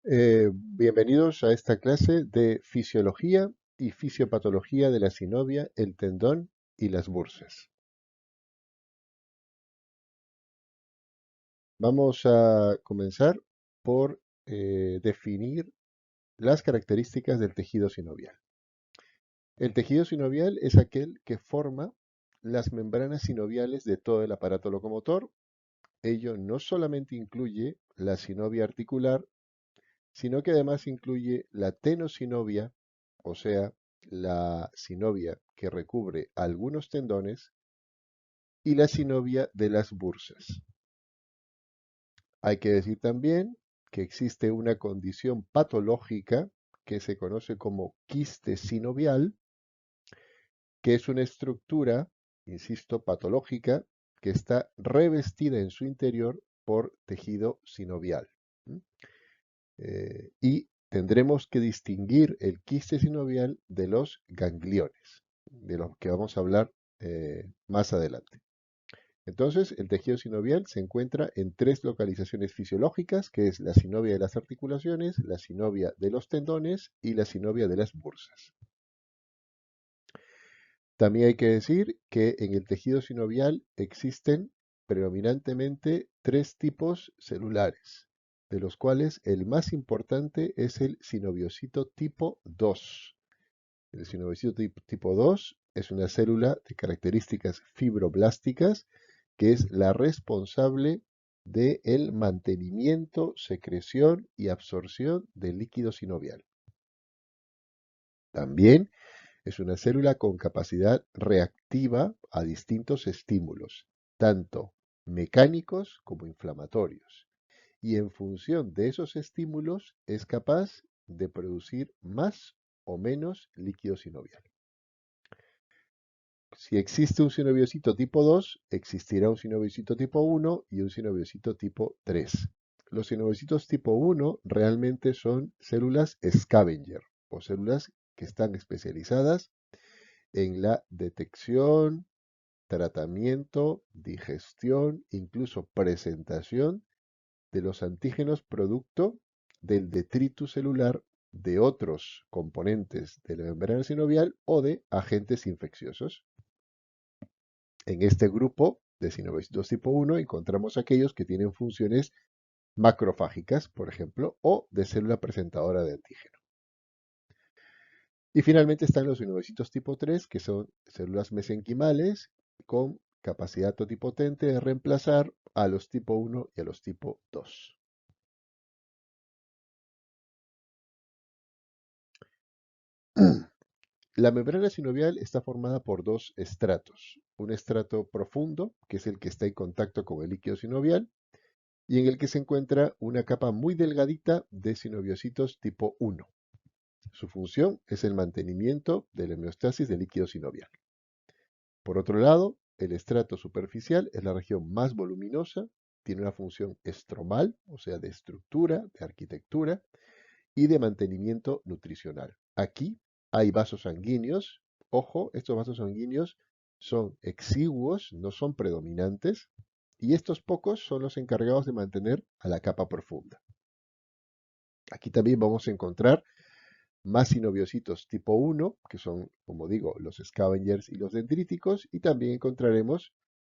Bienvenidos a esta clase de fisiología y fisiopatología de la sinovia, el tendón y las bursas. Vamos a comenzar por definir las características del tejido sinovial. El tejido sinovial es aquel que forma las membranas sinoviales de todo el aparato locomotor. Ello no solamente incluye la sinovia articular, sino que además incluye la tenosinovia, o sea, la sinovia que recubre algunos tendones, y la sinovia de las bursas. Hay que decir también que existe una condición patológica que se conoce como quiste sinovial, que es una estructura, insisto, patológica, que está revestida en su interior por tejido sinovial. Y tendremos que distinguir el quiste sinovial de los gangliones, de los que vamos a hablar más adelante. Entonces, el tejido sinovial se encuentra en tres localizaciones fisiológicas, que es la sinovia de las articulaciones, la sinovia de los tendones y la sinovia de las bursas. También hay que decir que en el tejido sinovial existen predominantemente tres tipos celulares, de los cuales el más importante es el sinoviocito tipo 2. El sinoviocito tipo 2 es una célula de características fibroblásticas que es la responsable del mantenimiento, secreción y absorción del líquido sinovial. También es una célula con capacidad reactiva a distintos estímulos, tanto mecánicos como inflamatorios. Y en función de esos estímulos es capaz de producir más o menos líquido sinovial. Si existe un sinoviocito tipo 2, existirá un sinoviocito tipo 1 y un sinoviocito tipo 3. Los sinoviocitos tipo 1 realmente son células scavenger o células que están especializadas en la detección, tratamiento, digestión, incluso presentación de los antígenos producto del detritus celular de otros componentes de la membrana sinovial o de agentes infecciosos. En este grupo de sinovecitos tipo 1 encontramos aquellos que tienen funciones macrofágicas, por ejemplo, o de célula presentadora de antígeno. Y finalmente están los sinovecitos tipo 3, que son células mesenquimales con capacidad totipotente de reemplazar a los tipo 1 y a los tipo 2. La membrana sinovial está formada por dos estratos. Un estrato profundo, que es el que está en contacto con el líquido sinovial, y en el que se encuentra una capa muy delgadita de sinoviocitos tipo 1. Su función es el mantenimiento de la homeostasis del líquido sinovial. Por otro lado, el estrato superficial es la región más voluminosa, tiene una función estromal, o sea, de estructura, de arquitectura y de mantenimiento nutricional. Aquí hay vasos sanguíneos. Ojo, estos vasos sanguíneos son exiguos, no son predominantes, y estos pocos son los encargados de mantener a la capa profunda. Aquí también vamos a encontrar más sinoviocitos tipo 1, que son, como digo, los scavengers y los dendríticos, y también encontraremos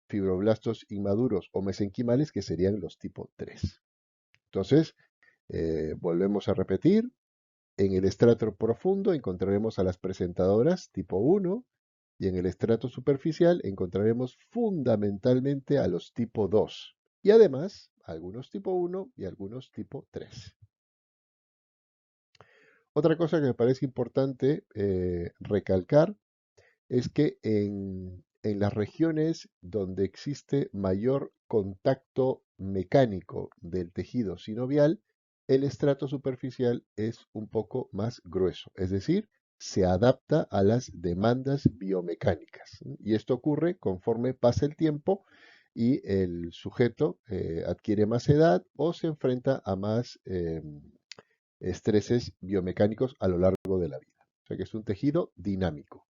fibroblastos inmaduros o mesenquimales, que serían los tipo 3. Entonces, volvemos a repetir, en el estrato profundo encontraremos a las presentadoras tipo 1 y en el estrato superficial encontraremos fundamentalmente a los tipo 2 y además algunos tipo 1 y algunos tipo 3. Otra cosa que me parece importante recalcar es que en las regiones donde existe mayor contacto mecánico del tejido sinovial, el estrato superficial es un poco más grueso, es decir, se adapta a las demandas biomecánicas. Y esto ocurre conforme pasa el tiempo y el sujeto adquiere más edad o se enfrenta a más estreses biomecánicos a lo largo de la vida. O sea que es un tejido dinámico.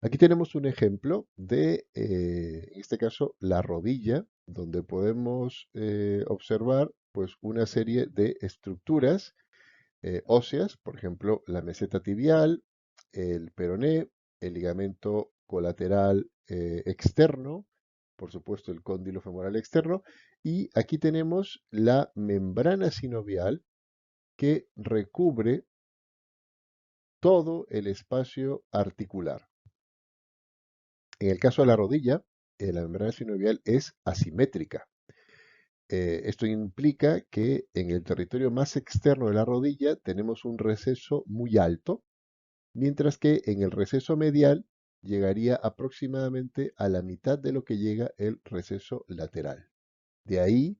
Aquí tenemos un ejemplo de, en este caso, la rodilla donde podemos observar pues una serie de estructuras óseas, por ejemplo, la meseta tibial, el peroné, el ligamento colateral externo, por supuesto el cóndilo femoral externo, y aquí tenemos la membrana sinovial que recubre todo el espacio articular. En el caso de la rodilla, la membrana sinovial es asimétrica. Esto implica que en el territorio más externo de la rodilla tenemos un receso muy alto, mientras que en el receso medial llegaría aproximadamente a la mitad de lo que llega el receso lateral. De ahí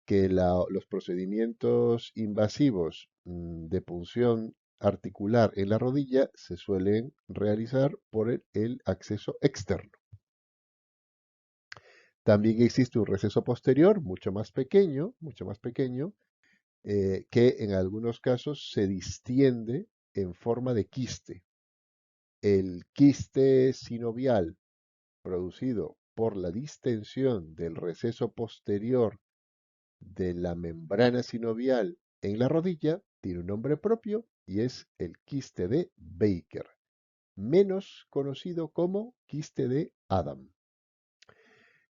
que los procedimientos invasivos de punción articular en la rodilla se suelen realizar por el acceso externo. También existe un receso posterior mucho más pequeño, que en algunos casos se distiende en forma de quiste. El quiste sinovial producido por la distensión del receso posterior de la membrana sinovial en la rodilla tiene un nombre propio y es el quiste de Baker, menos conocido como quiste de Adam.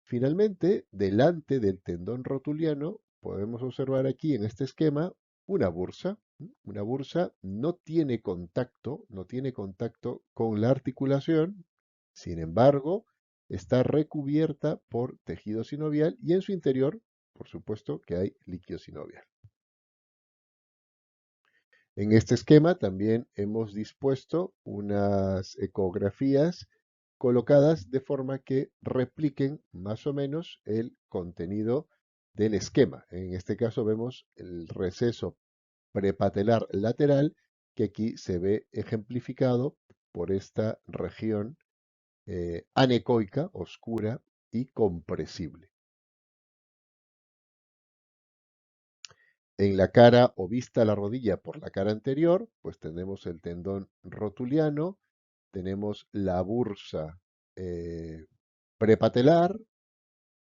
Finalmente, delante del tendón rotuliano, podemos observar aquí en este esquema una bursa. Una bursa no tiene contacto con la articulación, sin embargo, está recubierta por tejido sinovial y en su interior, por supuesto, que hay líquido sinovial. En este esquema también hemos dispuesto unas ecografías colocadas de forma que repliquen más o menos el contenido del esquema. En este caso vemos el receso prepatelar lateral que aquí se ve ejemplificado por esta región anecoica, oscura y compresible. En la cara o vista la rodilla por la cara anterior, pues tenemos el tendón rotuliano, tenemos la bursa prepatelar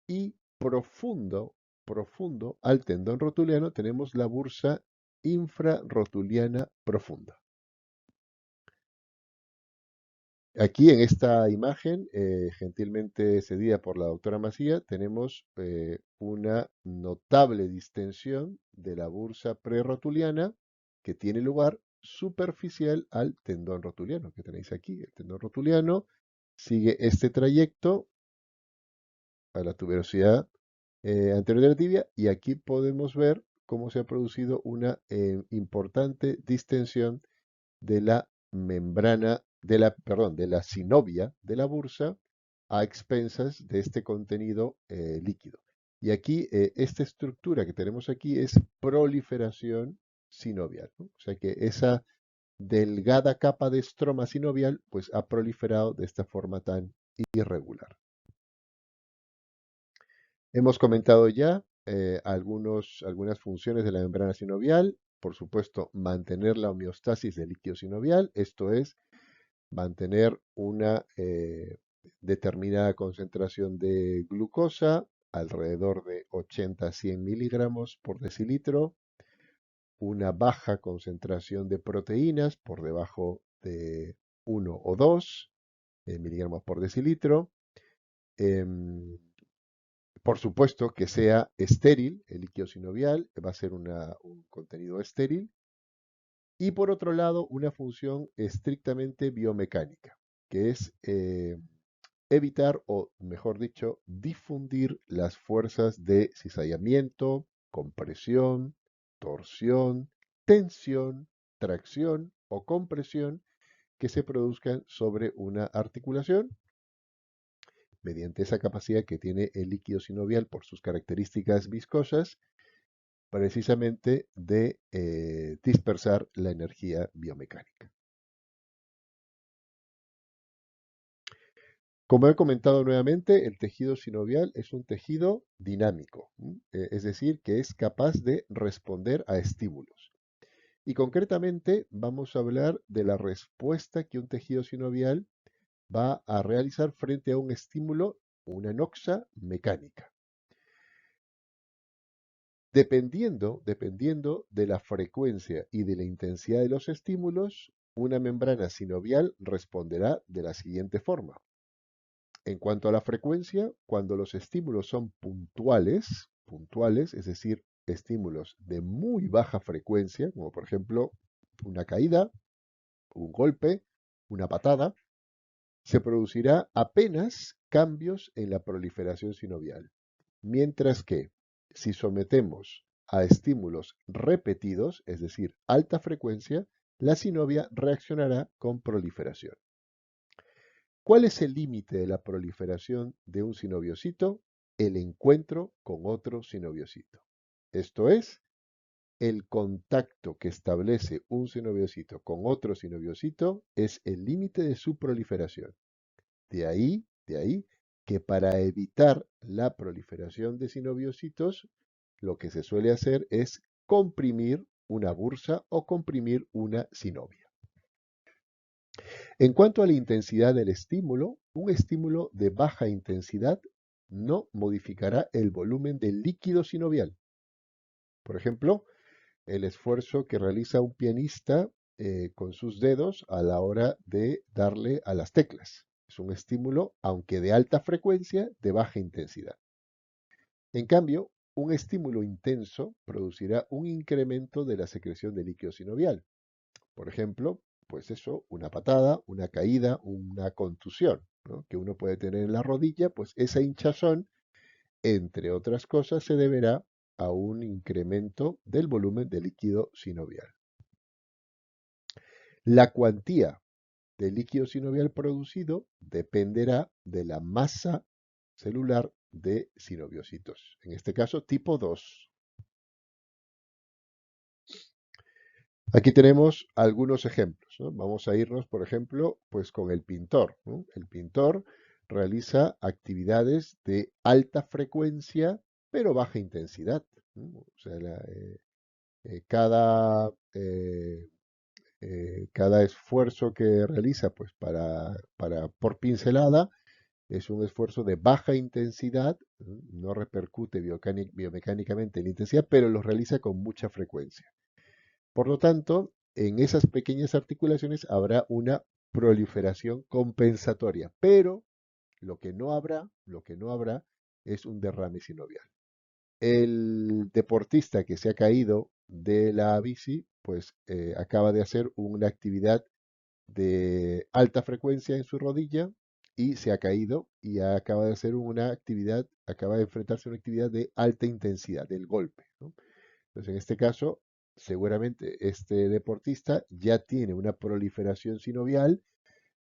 y profundo al tendón rotuliano tenemos la bursa infrarrotuliana profunda. Aquí en esta imagen, gentilmente cedida por la doctora Macía, tenemos una notable distensión de la bursa prerotuliana que tiene lugar superficial al tendón rotuliano que tenéis aquí. El tendón rotuliano sigue este trayecto a la tuberosidad anterior de la tibia y aquí podemos ver cómo se ha producido una importante distensión de la membrana, de la sinovia de la bursa a expensas de este contenido líquido. Y aquí, esta estructura que tenemos aquí es proliferación sinovial, ¿no? O sea que esa delgada capa de estroma sinovial pues ha proliferado de esta forma tan irregular. Hemos comentado ya algunas funciones de la membrana sinovial, por supuesto, mantener la homeostasis del líquido sinovial, esto es, mantener una determinada concentración de glucosa, alrededor de 80 a 100 miligramos por decilitro, una baja concentración de proteínas por debajo de 1 o 2 miligramos por decilitro. Por supuesto que sea estéril, el líquido sinovial va a ser un contenido estéril. Y por otro lado, una función estrictamente biomecánica, que es evitar, o mejor dicho, difundir las fuerzas de cizallamiento, compresión, torsión, tensión, tracción o compresión que se produzcan sobre una articulación mediante esa capacidad que tiene el líquido sinovial por sus características viscosas, precisamente de dispersar la energía biomecánica. Como he comentado nuevamente, el tejido sinovial es un tejido dinámico, es decir, que es capaz de responder a estímulos. Y concretamente vamos a hablar de la respuesta que un tejido sinovial va a realizar frente a un estímulo, una noxa mecánica. Dependiendo de la frecuencia y de la intensidad de los estímulos, una membrana sinovial responderá de la siguiente forma. En cuanto a la frecuencia, cuando los estímulos son puntuales, es decir, estímulos de muy baja frecuencia, como por ejemplo una caída, un golpe, una patada, se producirá apenas cambios en la proliferación sinovial. Mientras que si sometemos a estímulos repetidos, es decir, alta frecuencia, la sinovia reaccionará con proliferación. ¿Cuál es el límite de la proliferación de un sinoviocito? El encuentro con otro sinoviocito. Esto es, el contacto que establece un sinoviocito con otro sinoviocito es el límite de su proliferación. De ahí que para evitar la proliferación de sinoviocitos, lo que se suele hacer es comprimir una bursa o comprimir una sinovia. En cuanto a la intensidad del estímulo, un estímulo de baja intensidad no modificará el volumen del líquido sinovial. Por ejemplo, el esfuerzo que realiza un pianista con sus dedos a la hora de darle a las teclas. Es un estímulo, aunque de alta frecuencia, de baja intensidad. En cambio, un estímulo intenso producirá un incremento de la secreción de líquido sinovial. Por ejemplo, pues eso, una patada, una caída, una contusión, ¿no?, que uno puede tener en la rodilla, pues esa hinchazón, entre otras cosas, se deberá a un incremento del volumen de líquido sinovial. La cuantía de líquido sinovial producido dependerá de la masa celular de sinoviocitos, en este caso tipo 2. Aquí tenemos algunos ejemplos, ¿no? Vamos a irnos, por ejemplo, pues con el pintor, ¿no? El pintor realiza actividades de alta frecuencia, pero baja intensidad, ¿no? O sea, cada, cada esfuerzo que realiza pues por pincelada es un esfuerzo de baja intensidad, no repercute biomecánicamente en la intensidad, pero lo realiza con mucha frecuencia. Por lo tanto, en esas pequeñas articulaciones habrá una proliferación compensatoria, pero lo que no habrá es un derrame sinovial. El deportista que se ha caído de la bici, pues acaba de hacer una actividad de alta frecuencia en su rodilla y se ha caído y acaba de hacer una actividad, acaba de enfrentarse a una actividad de alta intensidad, del golpe, ¿no? Entonces, en este caso, seguramente este deportista ya tiene una proliferación sinovial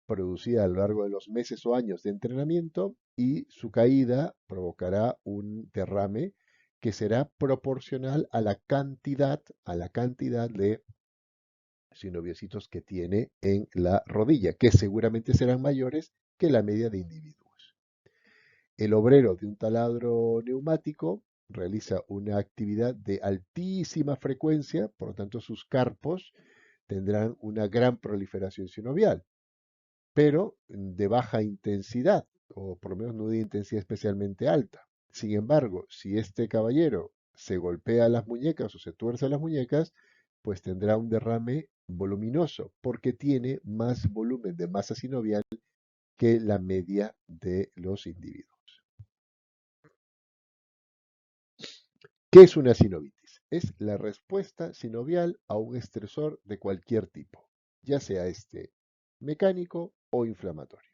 producida a lo largo de los meses o años de entrenamiento y su caída provocará un derrame que será proporcional a la cantidad de sinoviocitos que tiene en la rodilla, que seguramente serán mayores que la media de individuos. El obrero de un taladro neumático realiza una actividad de altísima frecuencia, por lo tanto sus carpos tendrán una gran proliferación sinovial, pero de baja intensidad, o por lo menos no de intensidad especialmente alta. Sin embargo, si este caballero se golpea las muñecas o se tuerce las muñecas, pues tendrá un derrame voluminoso, porque tiene más volumen de masa sinovial que la media de los individuos. ¿Qué es una sinovitis? Es la respuesta sinovial a un estresor de cualquier tipo, ya sea este mecánico o inflamatorio.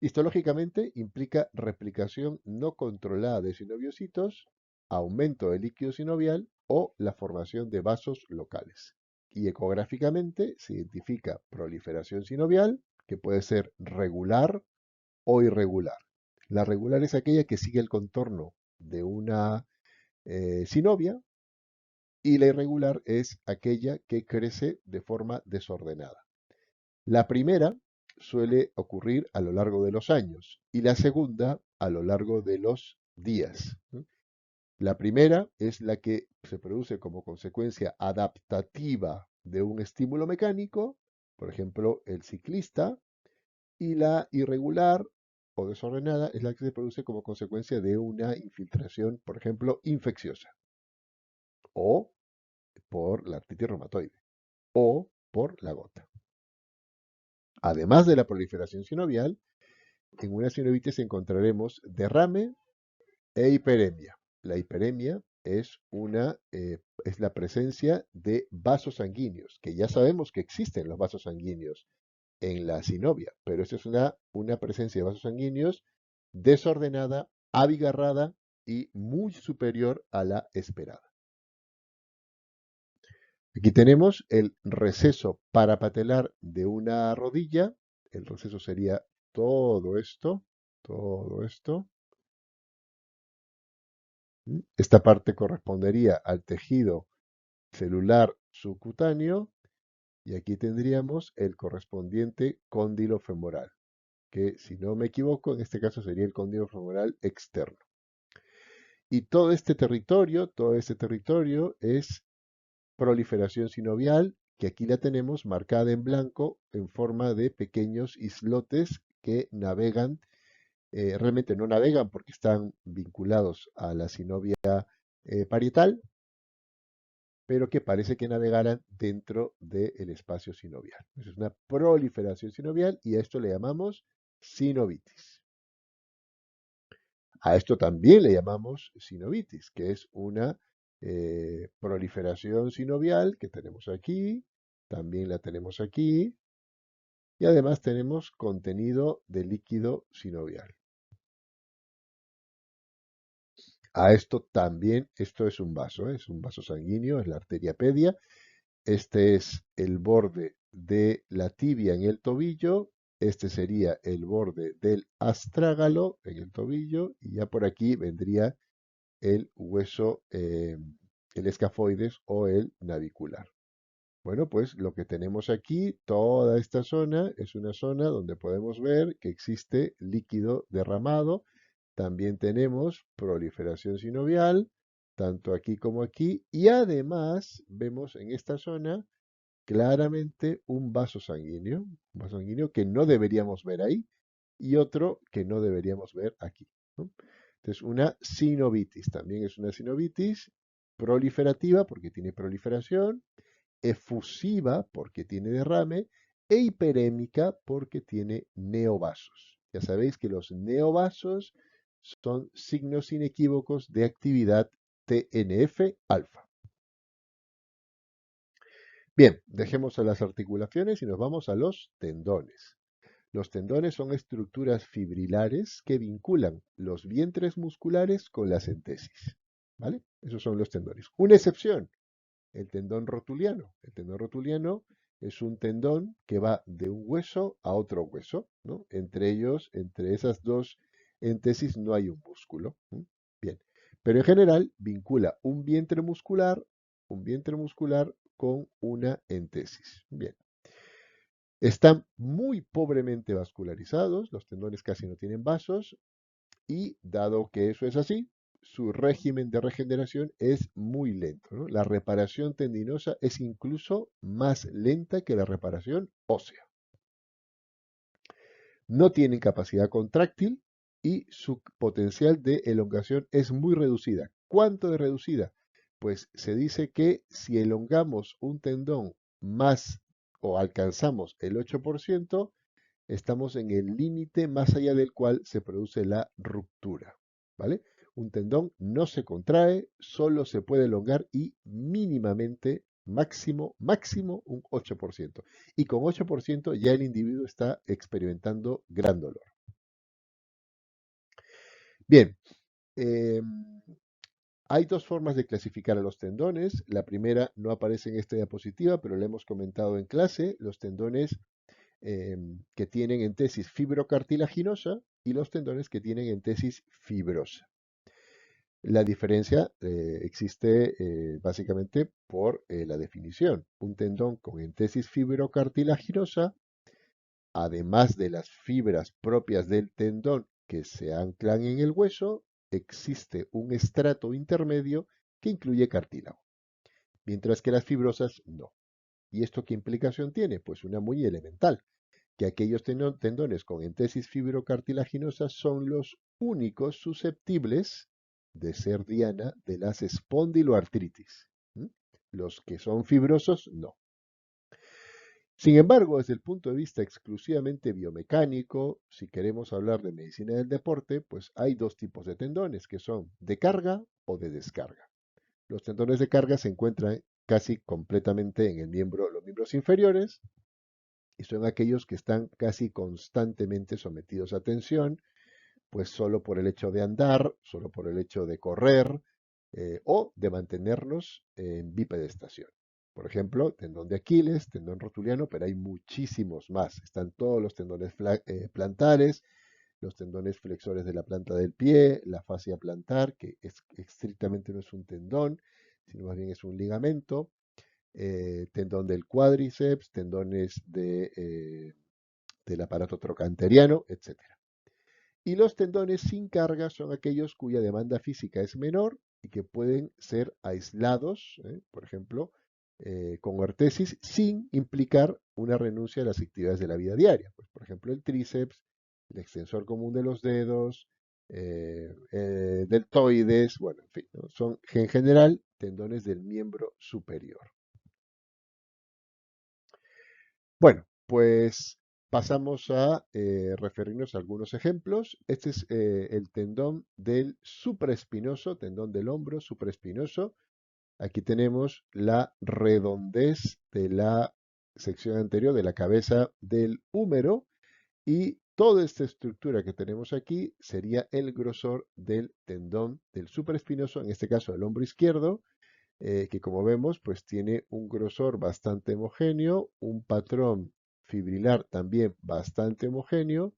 Histológicamente implica replicación no controlada de sinoviocitos, aumento del líquido sinovial o la formación de vasos locales. Y ecográficamente se identifica proliferación sinovial, que puede ser regular o irregular. La regular es aquella que sigue el contorno de una sinovia y la irregular es aquella que crece de forma desordenada. La primera suele ocurrir a lo largo de los años y la segunda a lo largo de los días. La primera es la que se produce como consecuencia adaptativa de un estímulo mecánico, por ejemplo, el ciclista, y la irregular o desordenada es la que se produce como consecuencia de una infiltración, por ejemplo, infecciosa. o por la artritis reumatoide, o por la gota. Además de la proliferación sinovial, en una sinovitis encontraremos derrame e hiperemia. La hiperemia es la presencia de vasos sanguíneos, que ya sabemos que existen los vasos sanguíneos en la sinovia, pero esta es una presencia de vasos sanguíneos desordenada, abigarrada y muy superior a la esperada. Aquí tenemos el receso parapatelar de una rodilla. El receso sería todo esto, todo esto. Esta parte correspondería al tejido celular subcutáneo y aquí tendríamos el correspondiente cóndilo femoral, que si no me equivoco, en este caso sería el cóndilo femoral externo. Y todo este territorio es proliferación sinovial, que aquí la tenemos marcada en blanco en forma de pequeños islotes que navegan, realmente no navegan porque están vinculados a la sinovia parietal, pero que parece que navegaran dentro del espacio sinovial. Es una proliferación sinovial y a esto le llamamos sinovitis. A esto también le llamamos sinovitis, que es una proliferación sinovial que tenemos aquí, también la tenemos aquí, y además tenemos contenido de líquido sinovial. A esto también, esto es un vaso sanguíneo, es la arteria pedia. Este es el borde de la tibia en el tobillo, este sería el borde del astrágalo en el tobillo, y ya por aquí vendría el hueso, el escafoides o el navicular. Bueno, pues lo que tenemos aquí, toda esta zona, es una zona donde podemos ver que existe líquido derramado. También tenemos proliferación sinovial, tanto aquí como aquí. Y además vemos en esta zona claramente un vaso sanguíneo que no deberíamos ver ahí y otro que no deberíamos ver aquí, ¿no? Entonces, una sinovitis también es una sinovitis proliferativa porque tiene proliferación, efusiva porque tiene derrame e hiperémica porque tiene neovasos. Ya sabéis que los neovasos son signos inequívocos de actividad TNF-alfa. Bien, dejemos a las articulaciones y nos vamos a los tendones. Los tendones son estructuras fibrilares que vinculan los vientres musculares con las entesis. ¿Vale? Esos son los tendones. Una excepción, el tendón rotuliano. El tendón rotuliano es un tendón que va de un hueso a otro hueso, ¿no? Entre ellos, entre esas dos entesis no hay un músculo. ¿No? Bien, pero en general vincula un vientre muscular con una entesis. Bien. Están muy pobremente vascularizados, los tendones casi no tienen vasos y dado que eso es así, su régimen de regeneración es muy lento, ¿no? La reparación tendinosa es incluso más lenta que la reparación ósea. No tienen capacidad contráctil y su potencial de elongación es muy reducida. ¿Cuánto de reducida? Pues se dice que si elongamos un tendón más o alcanzamos el 8%, estamos en el límite más allá del cual se produce la ruptura, ¿vale? Un tendón no se contrae, solo se puede elongar y mínimamente, máximo un 8%. Y con 8% ya el individuo está experimentando gran dolor. Bien, eh, hay dos formas de clasificar a los tendones. La primera no aparece en esta diapositiva, pero la hemos comentado en clase. Los tendones que tienen entesis fibrocartilaginosa y los tendones que tienen entesis fibrosa. La diferencia existe básicamente por la definición. Un tendón con entesis fibrocartilaginosa, además de las fibras propias del tendón que se anclan en el hueso, existe un estrato intermedio que incluye cartílago, mientras que las fibrosas no. ¿Y esto qué implicación tiene? Pues una muy elemental, que aquellos tendones con entesis fibrocartilaginosa son los únicos susceptibles de ser diana de las espondiloartritis. Los que son fibrosos, no. Sin embargo, desde el punto de vista exclusivamente biomecánico, si queremos hablar de medicina del deporte, pues hay dos tipos de tendones, que son de carga o de descarga. Los tendones de carga se encuentran casi completamente en los miembros inferiores, y son aquellos que están casi constantemente sometidos a tensión, pues solo por el hecho de andar, solo por el hecho de correr o de mantenernos en bipedestación. Por ejemplo, tendón de Aquiles, tendón rotuliano, pero hay muchísimos más. Están todos los tendones plantares, los tendones flexores de la planta del pie, la fascia plantar, que estrictamente no es un tendón, sino más bien es un ligamento, tendón del cuádriceps, tendones del aparato trocanteriano, etcétera. Y los tendones sin carga son aquellos cuya demanda física es menor y que pueden ser aislados, por ejemplo, con ortesis sin implicar una renuncia a las actividades de la vida diaria. Pues, por ejemplo, el tríceps, el extensor común de los dedos, deltoides, bueno, en fin, ¿no? Son en general tendones del miembro superior. Bueno, pues pasamos a referirnos a algunos ejemplos. Este es el tendón del supraespinoso, tendón del hombro supraespinoso. Aquí tenemos la redondez de la sección anterior de la cabeza del húmero y toda esta estructura que tenemos aquí sería el grosor del tendón del supraespinoso, en este caso del hombro izquierdo, que como vemos, pues tiene un grosor bastante homogéneo, un patrón fibrilar también bastante homogéneo,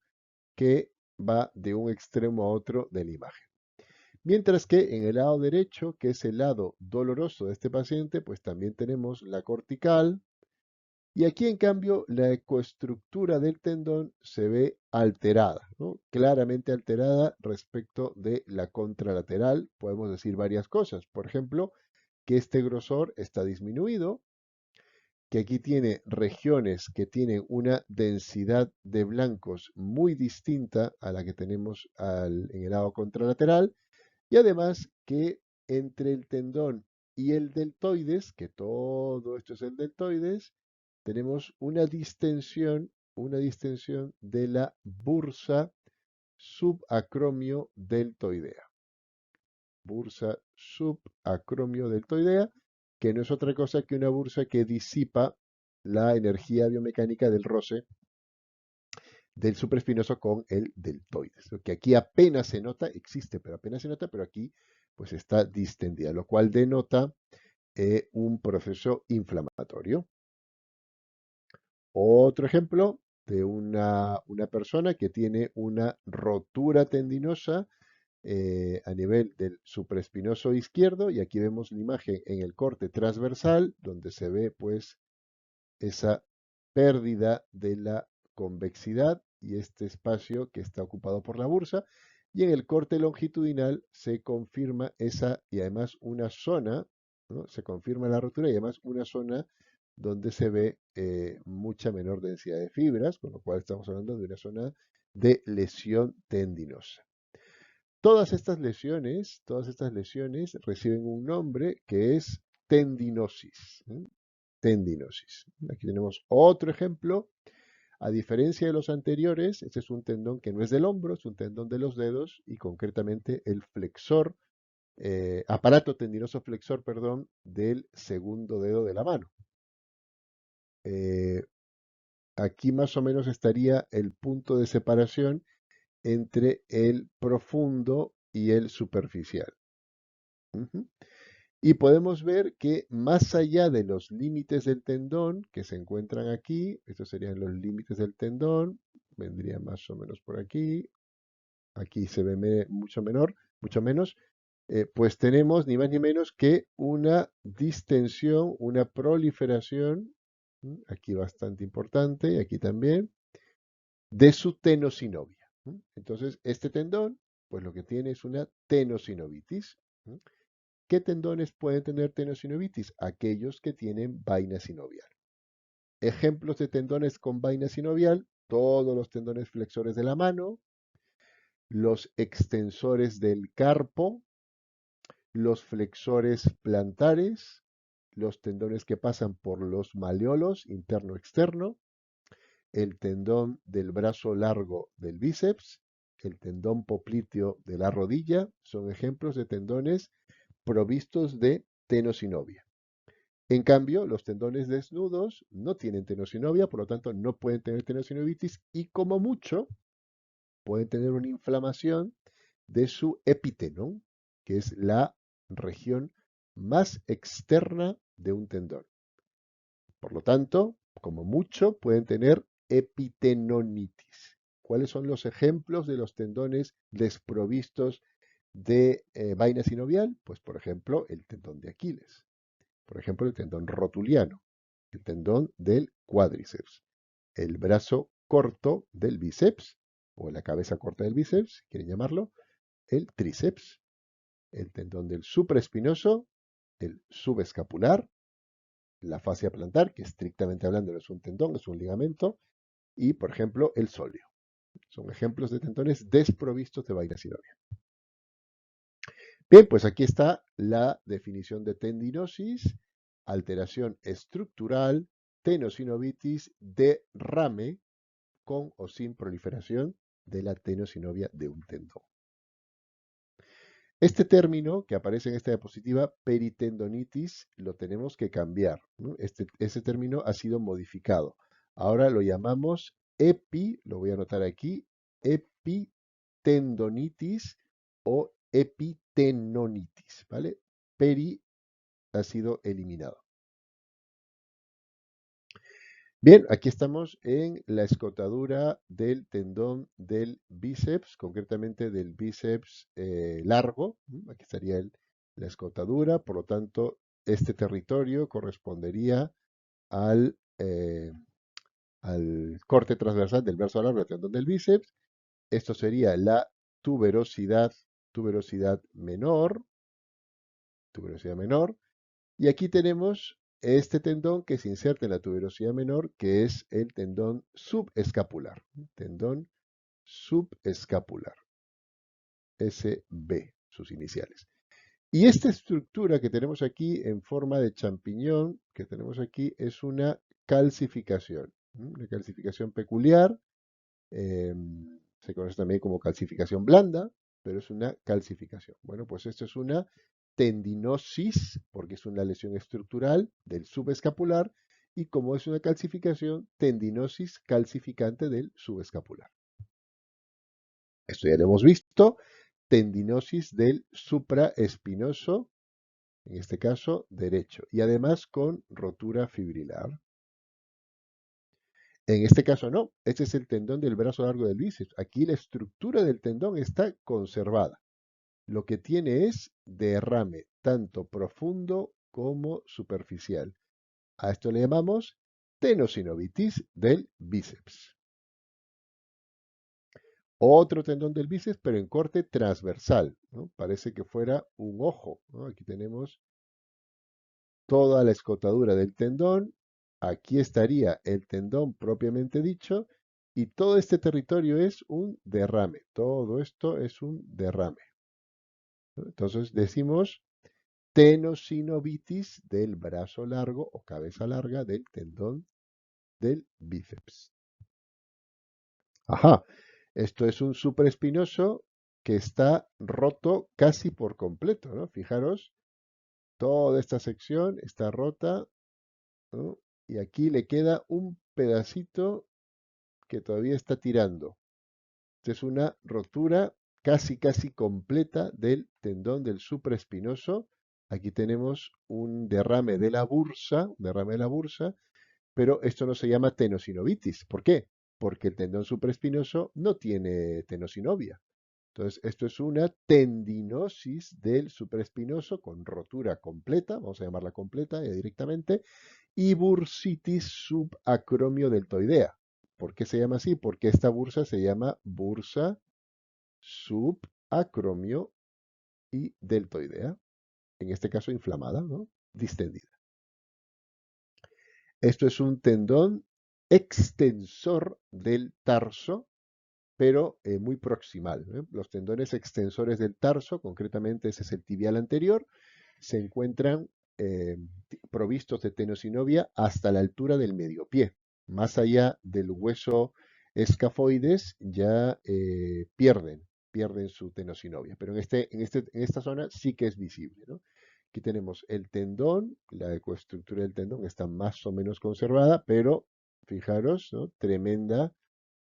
que va de un extremo a otro de la imagen. Mientras que en el lado derecho, que es el lado doloroso de este paciente, pues también tenemos la cortical, y aquí en cambio la ecoestructura del tendón se ve alterada, ¿no? Claramente alterada respecto de la contralateral. Podemos decir varias cosas. Por ejemplo, que este grosor está disminuido, que aquí tiene regiones que tienen una densidad de blancos muy distinta a la que tenemos en el lado contralateral, y además que entre el tendón y el deltoides, que todo esto es el deltoides, tenemos una distensión de la bursa subacromio deltoidea. Bursa subacromio deltoidea, que no es otra cosa que una bursa que disipa la energía biomecánica del roce del supraespinoso con el deltoides, que aquí apenas se nota, existe, pero apenas se nota, pero aquí pues está distendida, lo cual denota un proceso inflamatorio. Otro ejemplo de una persona que tiene una rotura tendinosa a nivel del supraespinoso izquierdo, y aquí vemos la imagen en el corte transversal, donde se ve pues esa pérdida de la convexidad y este espacio que está ocupado por la bursa, y en el corte longitudinal se confirma esa y además una zona, ¿no? Se confirma la rotura y además una zona donde se ve mucha menor densidad de fibras, con lo cual estamos hablando de una zona de lesión tendinosa. Todas estas lesiones reciben un nombre que es tendinosis. Tendinosis. Aquí tenemos otro ejemplo. A diferencia de los anteriores, este es un tendón que no es del hombro, es un tendón de los dedos y concretamente el flexor, aparato tendinoso flexor, perdón, del segundo dedo de la mano. Eh, Aquí más o menos estaría el punto de separación entre el profundo y el superficial. Ujú. Y podemos ver que más allá de los límites del tendón que se encuentran aquí, estos serían los límites del tendón, vendría más o menos por aquí, aquí se ve mucho menos, pues tenemos ni más ni menos que una distensión, una proliferación, aquí bastante importante y aquí también, de su tenosinovial. Entonces, este tendón, pues lo que tiene es una tenosinovitis. ¿Qué tendones pueden tener tenosinovitis? Aquellos que tienen vaina sinovial. Ejemplos de tendones con vaina sinovial, todos los tendones flexores de la mano, los extensores del carpo, los flexores plantares, los tendones que pasan por los maleolos interno-externo, el tendón del brazo largo del bíceps, el tendón popliteo de la rodilla, son ejemplos de tendones provistos de tenosinovia. En cambio, los tendones desnudos no tienen tenosinovia, por lo tanto no pueden tener tenosinovitis y como mucho pueden tener una inflamación de su epitenon, que es la región más externa de un tendón. Por lo tanto, como mucho, pueden tener epitenonitis. ¿Cuáles son los ejemplos de los tendones desprovistos de vaina sinovial? Pues, por ejemplo, el tendón de Aquiles. Por ejemplo, el tendón rotuliano, el tendón del cuádriceps, el brazo corto del bíceps, o la cabeza corta del bíceps, si quieren llamarlo, el tríceps, el tendón del supraespinoso, el subescapular, la fascia plantar, que estrictamente hablando no es un tendón, es un ligamento, y por ejemplo el sóleo. Son ejemplos de tendones desprovistos de vaina sinovial. Bien, pues aquí está la definición de tendinosis, alteración estructural, tenosinovitis, derrame con o sin proliferación de la tenosinovia de un tendón. Este término que aparece en esta diapositiva, peritendonitis, lo tenemos que cambiar, ¿no? Este término ha sido modificado. Ahora lo llamamos lo voy a anotar aquí, epitendonitis o epitenonitis, ¿vale? Peri ha sido eliminado. Bien, aquí estamos en la escotadura del tendón del bíceps, concretamente del bíceps largo. Aquí estaría la escotadura, por lo tanto, este territorio correspondería al, al corte transversal del verso largo del tendón del bíceps. Esto sería la tuberosidad menor, y aquí tenemos este tendón que se inserta en la tuberosidad menor, que es el tendón subescapular. Tendón subescapular. SB, sus iniciales. Y esta estructura que tenemos aquí en forma de champiñón, que tenemos aquí, es una calcificación. Una calcificación peculiar. Se conoce también como calcificación blanda, pero es una calcificación. Bueno, pues esto es una tendinosis, porque es una lesión estructural del subescapular, y como es una calcificación, tendinosis calcificante del subescapular. Esto ya lo hemos visto, tendinosis del supraespinoso, en este caso derecho, y además con rotura fibrilar. En este caso no, este es el tendón del brazo largo del bíceps. Aquí la estructura del tendón está conservada. Lo que tiene es derrame, tanto profundo como superficial. A esto le llamamos tenosinovitis del bíceps. Otro tendón del bíceps, pero en corte transversal, ¿no? Parece que fuera un ojo, ¿no? Aquí tenemos toda la escotadura del tendón. Aquí estaría el tendón propiamente dicho, y todo este territorio es un derrame. Todo esto es un derrame, ¿no? Entonces decimos tenosinovitis del brazo largo o cabeza larga del tendón del bíceps. Ajá, esto es un supraespinoso que está roto casi por completo, ¿no? Fijaros, toda esta sección está rota, ¿no? Y aquí le queda un pedacito que todavía está tirando. Esta es una rotura casi completa del tendón del supraespinoso. Aquí tenemos un derrame de la bursa, pero esto no se llama tenosinovitis. ¿Por qué? Porque el tendón supraespinoso no tiene tenosinovia. Entonces, esto es una tendinosis del supraespinoso con rotura completa, vamos a llamarla completa ya directamente, y bursitis subacromio-deltoidea. ¿Por qué se llama así? Porque esta bursa se llama bursa subacromio y deltoidea, en este caso inflamada, ¿no? Distendida. Esto es un tendón extensor del tarso, pero muy proximal, ¿eh? Los tendones extensores del tarso, concretamente ese es el tibial anterior, se encuentran provistos de tenosinovia hasta la altura del mediopié. Más allá del hueso escafoides ya pierden su tenosinovia, pero en esta zona sí que es visible, ¿no? Aquí tenemos el tendón, la ecoestructura del tendón está más o menos conservada, pero fijaros, ¿no? Tremenda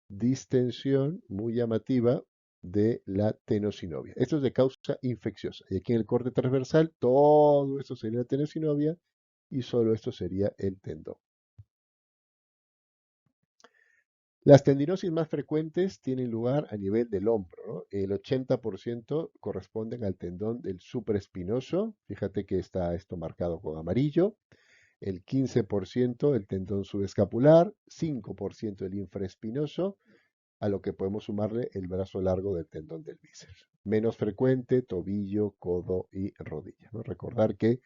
distensión muy llamativa de la tenosinovia. Esto es de causa infecciosa. Y aquí en el corte transversal, todo esto sería la tenosinovia y solo esto sería el tendón. Las tendinosis más frecuentes tienen lugar a nivel del hombro, ¿no? El 80% corresponden al tendón del supraespinoso. Fíjate que está esto marcado con amarillo. El 15% el tendón subescapular, 5% el infraespinoso, a lo que podemos sumarle el brazo largo del tendón del bíceps. Menos frecuente, tobillo, codo y rodilla, ¿no? Recordar que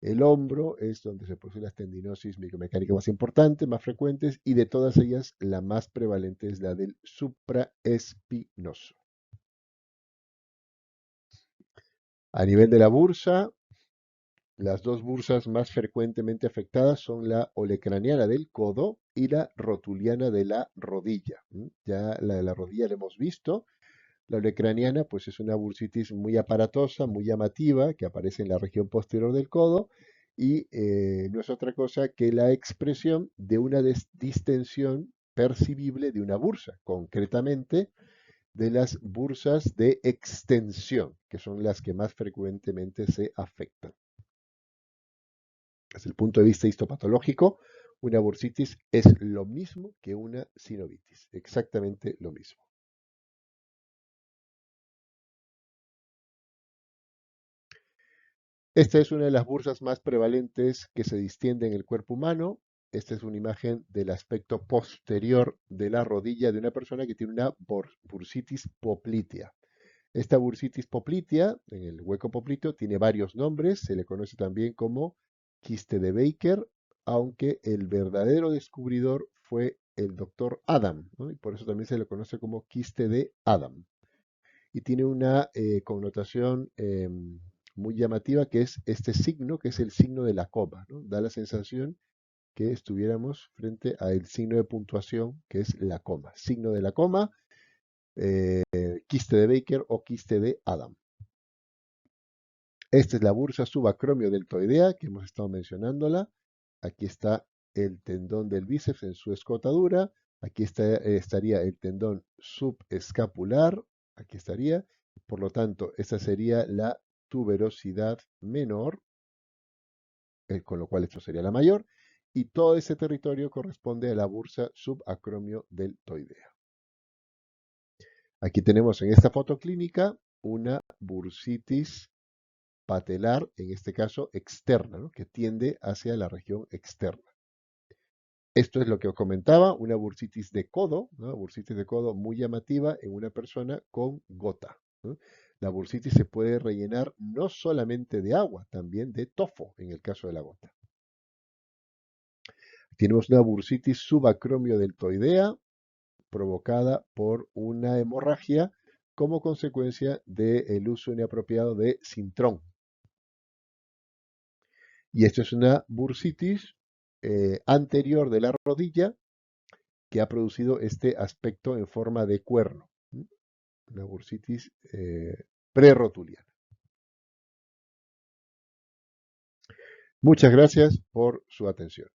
el hombro es donde se producen las tendinosis micromecánicas más importantes, más frecuentes, y de todas ellas la más prevalente es la del supraespinoso. A nivel de la bursa, las dos bursas más frecuentemente afectadas son la olecraniana del codo y la rotuliana de la rodilla. Ya la de la rodilla la hemos visto. La olecraniana, pues es una bursitis muy aparatosa, muy llamativa, que aparece en la región posterior del codo y no es otra cosa que la expresión de una distensión percibible de una bursa, concretamente de las bursas de extensión, que son las que más frecuentemente se afectan. Desde el punto de vista histopatológico, una bursitis es lo mismo que una sinovitis, exactamente lo mismo. Esta es una de las bursas más prevalentes que se distiende en el cuerpo humano. Esta es una imagen del aspecto posterior de la rodilla de una persona que tiene una bursitis poplitea. Esta bursitis poplitea, en el hueco popliteo, tiene varios nombres. Se le conoce también como quiste de Baker, aunque el verdadero descubridor fue el doctor Adam, ¿no? Y por eso también se le conoce como quiste de Adam. Y tiene una connotación muy llamativa, que es este signo, que es el signo de la coma, ¿no? Da la sensación que estuviéramos frente al signo de puntuación, que es la coma. Signo de la coma, quiste de Baker o quiste de Adam. Esta es la bursa subacromio-deltoidea, que hemos estado mencionándola. Aquí está el tendón del bíceps en su escotadura. Aquí estaría el tendón subescapular. Aquí estaría. Por lo tanto, esta sería la tuberosidad menor, con lo cual esto sería la mayor. Y todo ese territorio corresponde a la bursa subacromio-deltoidea. Aquí tenemos en esta foto clínica una bursitis patelar, en este caso externa, ¿no? Que tiende hacia la región externa. Esto es lo que os comentaba, una bursitis de codo, ¿no? Bursitis de codo muy llamativa en una persona con gota, ¿no? La bursitis se puede rellenar no solamente de agua, también de tofo en el caso de la gota. Tenemos una bursitis subacromio-deltoidea provocada por una hemorragia como consecuencia del uso inapropiado de Sintrón. Y esto es una bursitis anterior de la rodilla que ha producido este aspecto en forma de cuerno. Una bursitis prerotuliana. Muchas gracias por su atención.